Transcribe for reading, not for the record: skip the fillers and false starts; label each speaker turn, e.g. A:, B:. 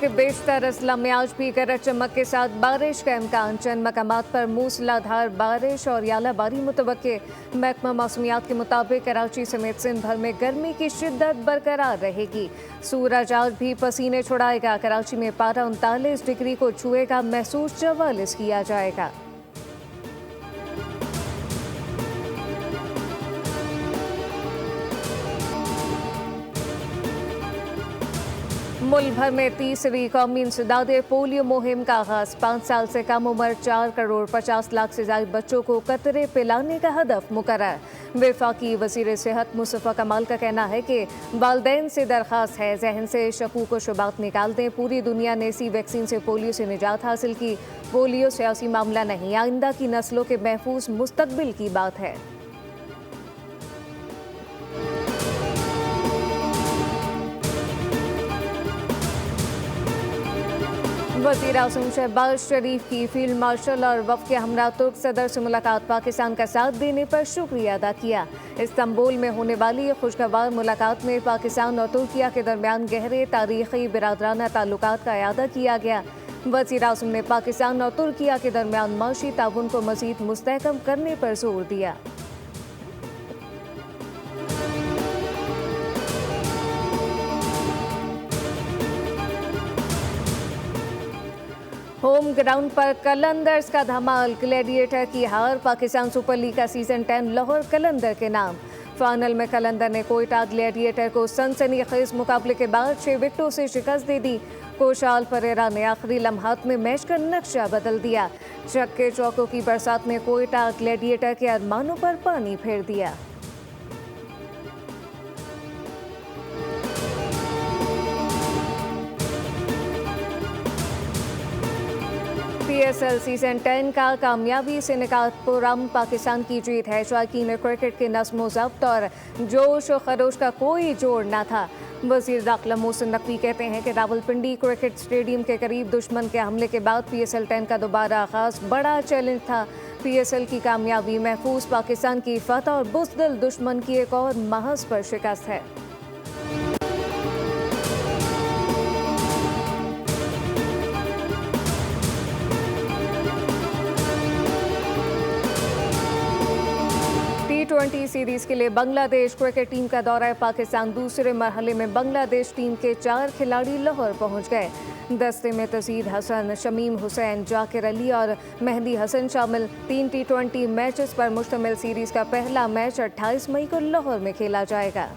A: के बेशतर अजला में आज भी गरज चमक के साथ बारिश का इम्कान। चंद मकामात पर मूसलाधार बारिश और यालाबारी मुतवक्के। महकमा मौसमियात के मुताबिक कराची समेत सिंध भर में गर्मी की शिद्दत बरकरार रहेगी। सूरज आज भी पसीने छुड़ाएगा। कराची में पारा 39 डिग्री को छुएगा, महसूस 44 किया जाएगा। मुल्क भर में तीसरी कौमी इंसदाद पोलियो मुहिम का आगाज। 5 साल से कम उम्र 4 करोड़ 50 लाख से ज्यादा बच्चों को कतरे पिलाने का हदफ मुकर्रर। वफाकी वजीर सेहत मुस्तफा कमाल का कहना है कि वालदैन से दरख्वास्त है, जहन से शकूक व शुबात निकाल दें। पूरी दुनिया ने इसी वैक्सीन से पोलियो से निजात हासिल की। पोलियो सियासी मामला नहीं, आइंदा की नस्लों के महफूज मुस्तकबिल की बात है। वज़ीर आज़म शहबाज शरीफ की फील्ड मार्शल और वफ़द के हमरा तुर्क सदर से मुलाकात। पाकिस्तान का साथ देने पर शुक्रिया अदा किया। इस्तांबुल में होने वाली खुशगवार मुलाकात में पाकिस्तान और तुर्किया के दरमियान गहरे तारीख़ी बिरादराना ताल्लुकात का इआदा किया गया। वज़ीर आज़म ने पाकिस्तान और तुर्किया के दरमियान माशी ताउन को मज़ीद मुस्तहकम करने पर जोर दिया। होम ग्राउंड पर कलंदर्स का धमाल। ग्लैडिएटर की हार। पाकिस्तान सुपर लीग का सीजन 10 लाहौर कलंदर के नाम। फाइनल में कलंदर ने कोयटा ग्लैडिएटर को सनसनीखेज मुकाबले के बाद 6 विकेटों से शिकस्त दे दी। कोशाल परेरा ने आखिरी लम्हात में मैच का नक्शा बदल दिया। छक्के चौकों की बरसात ने कोयटा ग्लैडिएटर के अरमानों पर पानी फेर दिया। PSL सीजन 10 का कामयाबी से निकात पुरम पाकिस्तान की जीत है। शौकीन क्रिकेट के नस्मो ज़ब्त और जोश और खरोश का कोई जोड़ न था। वज़ीर दाखिला मोहसिन नकवी कहते हैं कि रावलपिंडी क्रिकेट स्टेडियम के करीब दुश्मन के हमले के बाद PSL 10 का दोबारा आगाज बड़ा चैलेंज था। PSL की कामयाबी महफूज पाकिस्तान की फतह और बुज़दिल दुश्मन की एक और महज पर शिकस्त है। T20 सीरीज के लिए बांग्लादेश क्रिकेट टीम का दौरा पाकिस्तान। दूसरे मरहले में बांग्लादेश टीम के 4 खिलाड़ी लाहौर पहुंच गए। दस्ते में तजीद हसन, शमीम हुसैन, जाकिर अली और मेहदी हसन शामिल। 3 T20 मैचेस पर मुश्तमिल सीरीज का पहला मैच 28 मई को लाहौर में खेला जाएगा।